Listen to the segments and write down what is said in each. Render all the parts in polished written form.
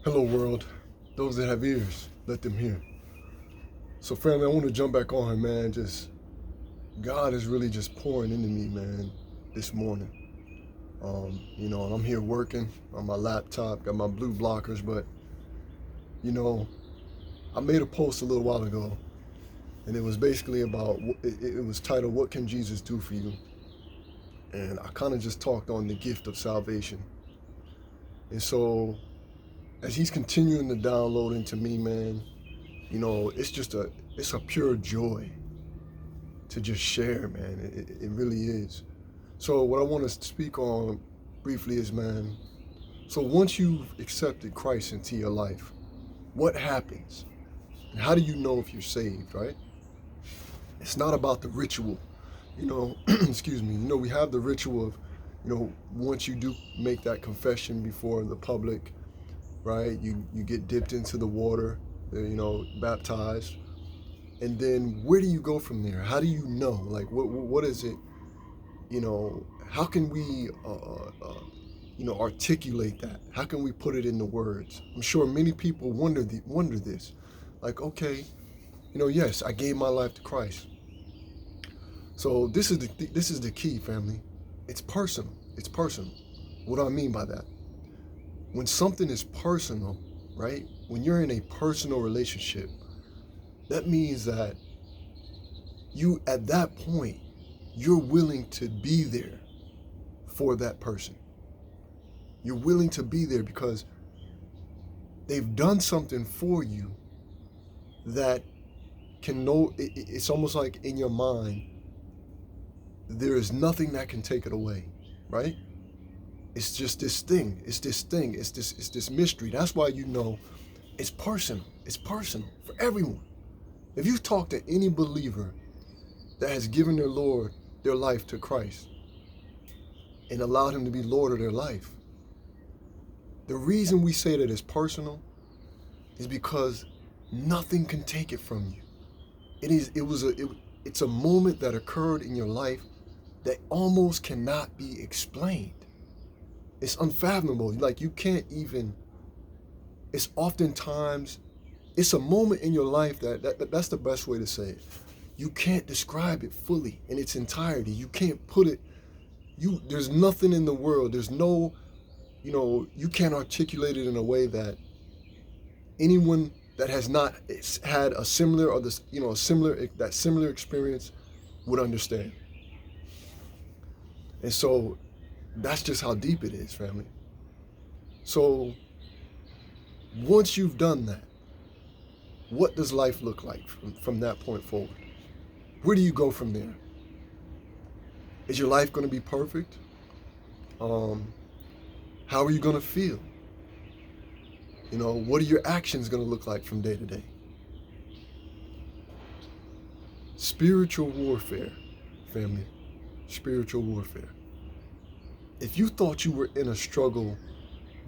Hello, world. Those that have ears, let them hear. So, family, I want to jump back on here, man. God is really just pouring into me, man, this morning. And I'm here working on my laptop, got my blue blockers, but, you know, I made a post a little while ago, and it was basically about, it was titled, What Can Jesus Do For You? And I kind of just talked on the gift of salvation. And so, as he's continuing to download into me, man, it's a pure joy to just share, man. It really is. So what I want to speak on briefly is, man, so once you've accepted Christ into your life, what happens? And how do you know if you're saved, right? It's not about the ritual, excuse me. We have the ritual of, once you do make that confession before the public, right? You get dipped into the water, baptized. And then where do you go from there? How do you know? Like, what is it? How can we, articulate that? How can we put it into words? I'm sure many people wonder this. Like, okay, yes, I gave my life to Christ. So this is the key, family. It's personal. It's personal. What do I mean by that? When something is personal, right? When you're in a personal relationship, that means that you, at that point, you're willing to be there for that person. You're willing to be there because they've done something for you that can know, it's almost like in your mind, there is nothing that can take it away, right? It's just this thing. It's this thing. It's this mystery. That's why it's personal. It's personal for everyone. If you talk to any believer that has given their life to Christ and allowed him to be Lord of their life, the reason we say that it's personal is because nothing can take it from you. It's a moment that occurred in your life that almost cannot be explained. It's unfathomable. Like, you can't even, it's oftentimes, it's a moment in your life that's the best way to say it. You can't describe it fully in its entirety. You can't put it, there's nothing in the world. There's no, you can't articulate it in a way that anyone that has not had a similar or this, that similar experience would understand. And so that's just how deep it is, family. So once you've done that, what does life look like from that point forward? Where do you go from there? Is your life going to be perfect? How are you going to feel? What are your actions going to look like from day to day? Spiritual warfare, family. Spiritual warfare. If you thought you were in a struggle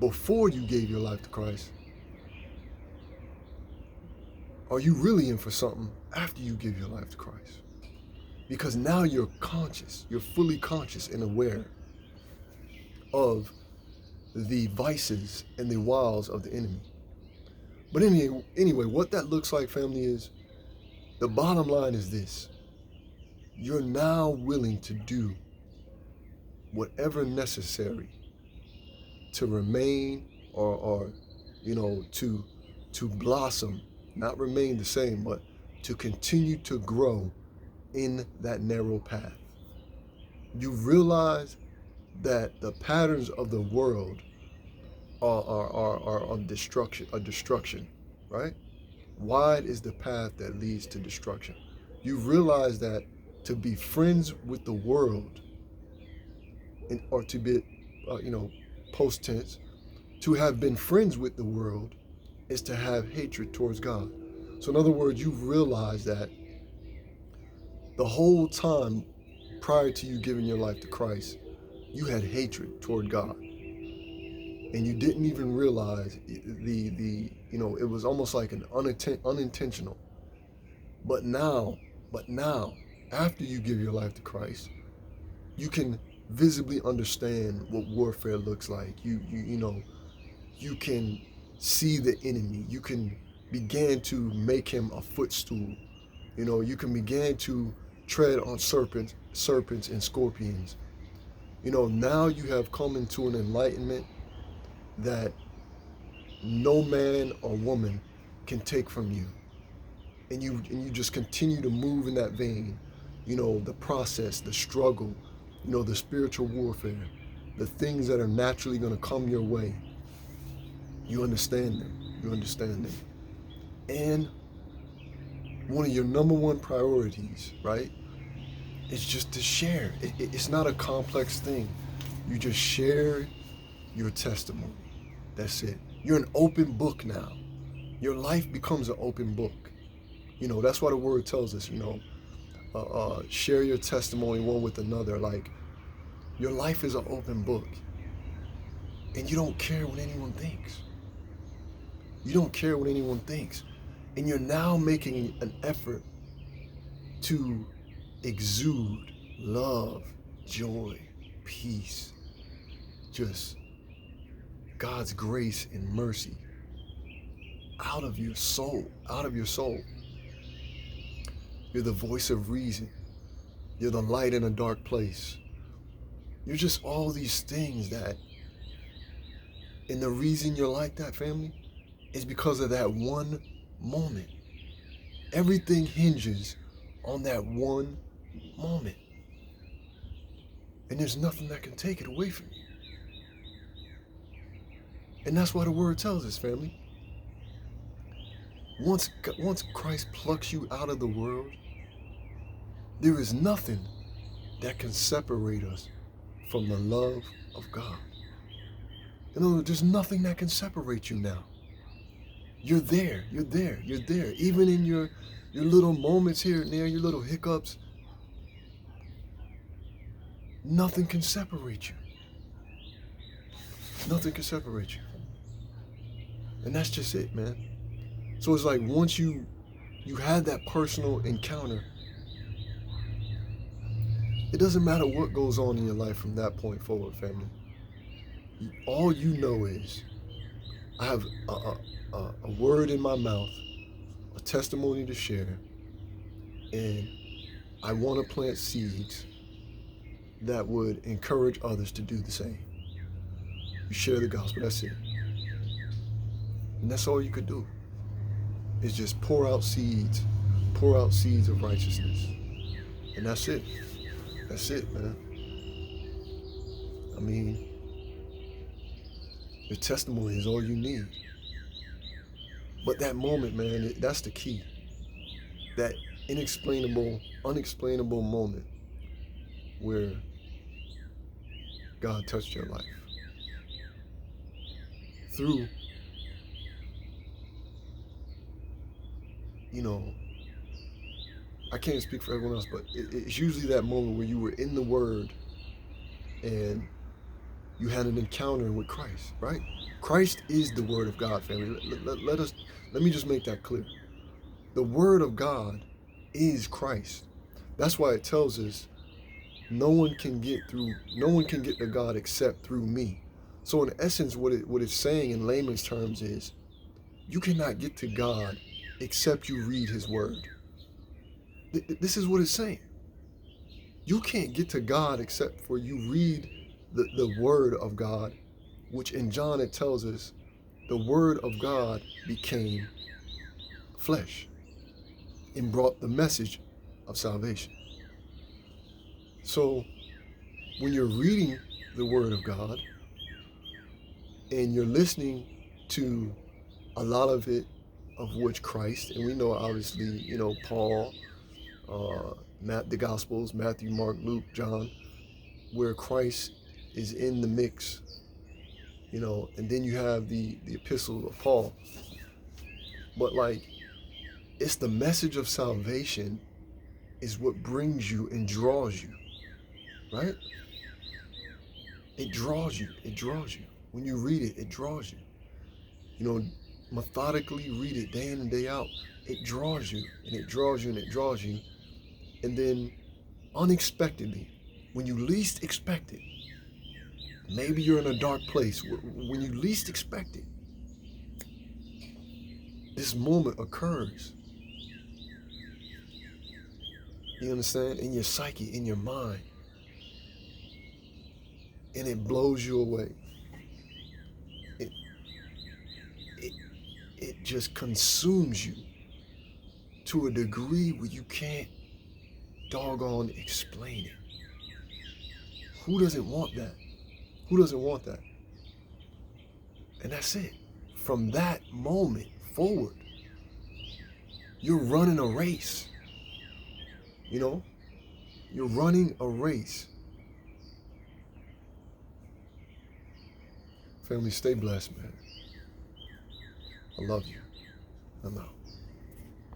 before you gave your life to Christ, are you really in for something after you give your life to Christ? Because now you're conscious, you're fully conscious and aware of the vices and the wiles of the enemy. But anyway, what that looks like, family, is the bottom line is this. You're now willing to do whatever necessary to remain or to blossom, not remain the same, but to continue to grow in that narrow path. You realize that the patterns of the world are of destruction, right? Wide is the path that leads to destruction. You realize that to be friends with the world, or to be, post tense, to have been friends with the world is to have hatred towards God. So in other words, you realize that the whole time prior to you giving your life to Christ, you had hatred toward God. And you didn't even realize it was almost like an unintentional. But now, after you give your life to Christ, you can visibly understand what warfare looks like. You can see the enemy. You can begin to make him a footstool. You know, you can begin to tread on serpents and scorpions. You know, now you have come into an enlightenment that no man or woman can take from you. And you just continue to move in that vein. You know, the process, the struggle, you know, the spiritual warfare, the things that are naturally going to come your way. You understand them. You understand them. And one of your number one priorities, right, is just to share. It's not a complex thing. You just share your testimony. That's it. You're an open book now. Your life becomes an open book. You know, that's why the word tells us, you know, share your testimony one with another. Like, your life is an open book. And you don't care what anyone thinks. You don't care what anyone thinks. And you're now making an effort to exude love, joy, peace, just God's grace and mercy out of your soul, out of your soul. You're the voice of reason. You're the light in a dark place. You're just all these things that, and the reason you're like that, family, is because of that one moment. Everything hinges on that one moment. And there's nothing that can take it away from you. And that's why the word tells us, family. Once Christ plucks you out of the world, there is nothing that can separate us from the love of God. In other words, there's nothing that can separate you now. You're there, you're there, you're there. Even in your little moments here and there, your little hiccups, nothing can separate you. Nothing can separate you. And that's just it, man. So it's like once you had that personal encounter, it doesn't matter what goes on in your life from that point forward, family. All you know is, I have a word in my mouth, a testimony to share, and I want to plant seeds that would encourage others to do the same. You share the gospel, that's it. And that's all you could do, is just pour out seeds of righteousness. And that's it. That's it, man. I mean, your testimony is all you need. But that moment, man, that's the key. That unexplainable moment where God touched your life. Through, you know, I can't speak for everyone else, but it's usually that moment where you were in the Word and you had an encounter with Christ, right? Christ is the Word of God, family. Let me just make that clear. The Word of God is Christ. That's why it tells us no one can get to God except through me. So in essence, what it's saying in layman's terms is, you cannot get to God except you read His Word. This is what it's saying. You can't get to God except for you read the Word of God, which in John it tells us the Word of God became flesh and brought the message of salvation. So when you're reading the Word of God and you're listening to a lot of it, of which Christ, and we know obviously, you know, Paul, the Gospels, Matthew, Mark, Luke, John, where Christ is in the mix, you know, and then you have the epistle of Paul. But like, it's the message of salvation is what brings you and draws you, right? It draws you. When you read it, it draws you. You know, methodically read it day in and day out. It draws you, and it draws you, and it draws you. And then unexpectedly, when you least expect it, maybe you're in a dark place, when you least expect it, this moment occurs. You understand? In your psyche, in your mind. And it blows you away. It just consumes you to a degree where you can't doggone explain it. Who doesn't want that? Who doesn't want that? And that's it. From that moment forward, you're running a race. You know? You're running a race. Family, stay blessed, man. I love you. I'm out.